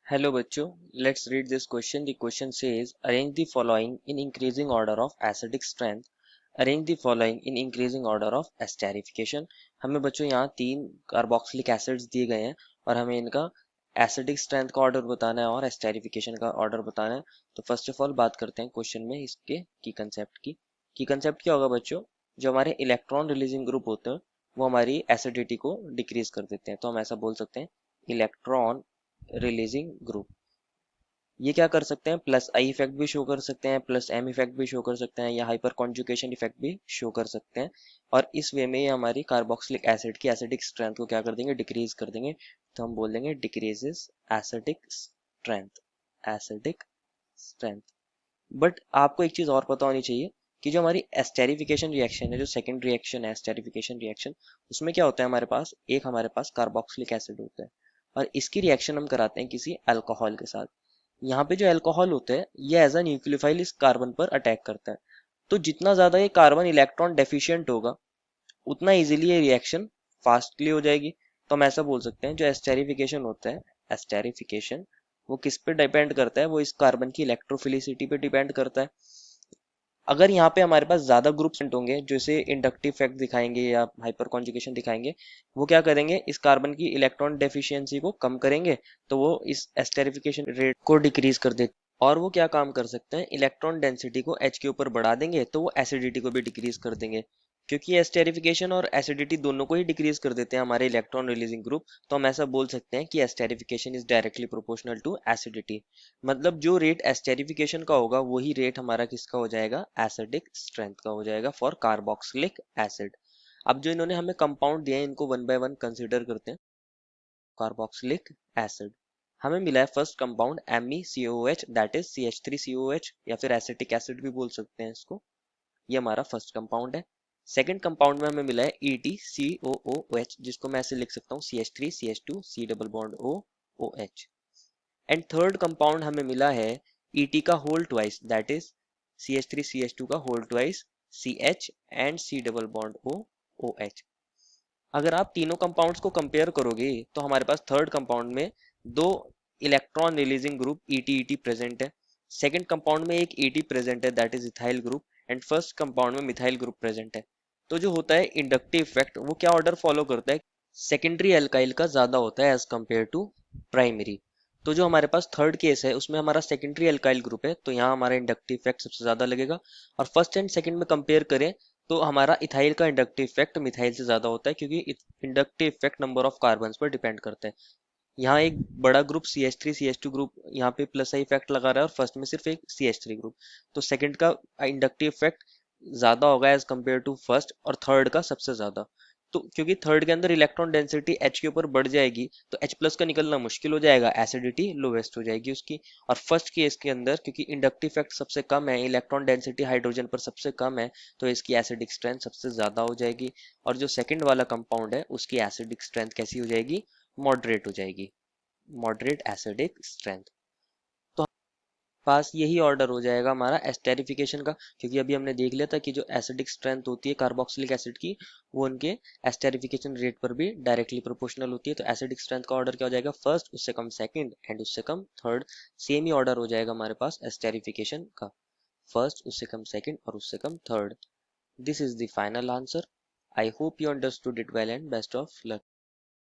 Hello बच्चों, let's read this question. The question says arrange the following in increasing order of acidic strength. Arrange the following in increasing order of esterification. हमें बच्चों यहाँ 3 carboxylic acids दिए गए हैं और हमें इनका एसिडिक स्ट्रेंथ का ऑर्डर बताना है और एस्टेरिफिकेशन का ऑर्डर बताना है. तो फर्स्ट ऑफ ऑल बात करते हैं क्वेश्चन में इसके की कंसेप्ट की. की कंसेप्ट क्या होगा बच्चों? जो हमारे इलेक्ट्रॉन रिलीजिंग ग्रुप होते हैं वो हमारी एसिडिटी को डिक्रीज कर देते हैं. तो हम ऐसा बोल सकते हैं इलेक्ट्रॉन रिलीजिंग ग्रुप. ये क्या कर सकते हैं? प्लस आई इफेक्ट भी शो कर सकते हैं, प्लस एम इफेक्ट भी शो कर सकते हैं, या हाइपर कॉन्जुगेशन इफेक्ट भी शो कर सकते हैं. और इस वे में ये हमारी कार्बोक्सिलिक एसिड की एसिडिक स्ट्रेंथ को क्या कर देंगे? डिक्रीज कर देंगे. तो हम बोल देंगे decreases acidic strength. Acidic strength. But आपको एक चीज और पता होनी चाहिए कि जो हमारी एस्टेरिफिकेशन रिएक्शन है, जो सेकंड रिएक्शन है एस्टेरिफिकेशन रिएक्शन, उसमें क्या होता है? हमारे पास कार्बोक्सिलिक एसिड होता है और इसकी रिएक्शन हम कराते हैं किसी अल्कोहल के साथ. यहाँ पे जो अल्कोहल होता है ये एज अ न्यूक्लियोफाइल इस कार्बन पर अटैक करता है. तो जितना ज्यादा ये कार्बन इलेक्ट्रॉन डेफिशिएंट होगा उतना इजीली ये रिएक्शन फास्टली हो जाएगी. तो हम ऐसा बोल सकते हैं जो एस्टेरिफिकेशन होता है, एस्टेरिफिकेशन, वो किस पे डिपेंड करता है? वो इस कार्बन की इलेक्ट्रोफिलिसिटी पे डिपेंड करता है. अगर यहाँ पे हमारे पास ज्यादा ग्रुप्स होंगे जो इसे इंडक्टिव इफेक्ट दिखाएंगे या हाइपर कॉन्जुगेशन दिखाएंगे, वो क्या करेंगे? इस कार्बन की इलेक्ट्रॉन डेफिशिएंसी को कम करेंगे, तो वो इस एस्टेरिफिकेशन रेट को डिक्रीज कर देते. और वो क्या काम कर सकते हैं? इलेक्ट्रॉन डेंसिटी को H के ऊपर बढ़ा देंगे तो वो एसिडिटी को भी डिक्रीज कर देंगे. क्योंकि एस्टेरिफिकेशन और एसिडिटी दोनों को ही डिक्रीज कर देते हैं हमारे इलेक्ट्रॉन रिलीजिंग ग्रुप, तो हम ऐसा बोल सकते हैं कि esterification is directly proportional to acidity. मतलब जो रेट एस्टेरिफिकेशन का होगा वही रेट हमारा किसका हो जाएगा? एसिडिक स्ट्रेंथ का हो जाएगा फॉर कार्बोक्सिलिक एसिड. अब जो इन्होंने हमें कंपाउंड दिए हैं इनको वन बाय वन कंसिडर करते हैं. कार्बोक्सिलिक एसिड हमें मिला है first compound MeCOH, that is CH3COH, या फिर एसिटिक एसिड भी बोल सकते हैं इसको. ये हमारा फर्स्ट कंपाउंड है. सेकंड कंपाउंड में हमें मिला है EtCOOH, जिसको मैं ऐसे लिख सकता हूँ CH3CH2 C double bond O OH. And third compound हमें मिला है Et का whole twice, that is CH3CH2 का whole twice CH and C double bond O OH. अगर आप तीनों कंपाउंड्स को कंपेयर करोगे तो हमारे पास थर्ड कंपाउंड में दो electron releasing group ET present है. सेकंड कंपाउंड में एक ET प्रेजेंट है, that is ethyl group. And first compound में मिथाइल ग्रुप प्रेजेंट है. तो जो होता है इंडक्टिव इफेक्ट, वो क्या ऑर्डर फॉलो करता है? सेकेंडरी एल्काइल का ज्यादा होता है एज कंपेयर टू प्राइमरी. तो जो हमारे पास थर्ड केस है उसमें हमारा सेकेंडरी एल्काइल ग्रुप है, तो यहाँ हमारा इंडक्टिव इफेक्ट सबसे ज्यादा लगेगा. और फर्स्ट एंड सेकंड में कंपेयर करें तो हमारा इथाइल का इंडक्टिव इफेक्ट मिथाइल से ज्यादा होता है, क्योंकि inductive effect number of carbon पर डिपेंड करता है. यहाँ एक बड़ा ग्रुप CH3CH2 ग्रुप यहाँ पे प्लस आई इफेक्ट लगा रहा है और फर्स्ट में सिर्फ एक CH3 ग्रुप. तो सेकंड का इंडक्टिव इफेक्ट ज्यादा होगा एज कंपेयर टू फर्स्ट, और थर्ड का सबसे ज्यादा. तो क्योंकि थर्ड के अंदर इलेक्ट्रॉन डेंसिटी H के ऊपर बढ़ जाएगी तो H प्लस का निकलना मुश्किल हो जाएगा, एसिडिटी लोवेस्ट हो जाएगी उसकी. और फर्स्ट केस के अंदर क्योंकि इंडक्टिव इफेक्ट सबसे कम है, इलेक्ट्रॉन डेंसिटी हाइड्रोजन पर सबसे कम है, तो इसकी एसिडिक स्ट्रेंथ सबसे ज्यादा हो जाएगी. और जो सेकंड वाला कंपाउंड है उसकी एसिडिक स्ट्रेंथ कैसी हो जाएगी? मॉडरेट हो जाएगी. Moderate acidic strength. तो पास यही ऑर्डर हो जाएगा हमारा एस्टेरिफिकेशन का, क्योंकि अभी हमने देख लिया था कि जो एसिडिक स्ट्रेंथ होती है कार्बोक्सिलिक एसिड की वो उनके एस्टेरिफिकेशन रेट पर भी डायरेक्टली प्रोपोर्शनल होती है. तो एसिडिक स्ट्रेंथ का ऑर्डर क्या हो जाएगा? फर्स्ट, उससे कम सेकंड, एंड उससे कम थर्ड. सेम ही ऑर्डर हो जाएगा हमारे पास एस्टेरिफिकेशन का, फर्स्ट, उससे कम सेकंड और उससे कम third. This is the final answer. I hope you understood it well and best of luck.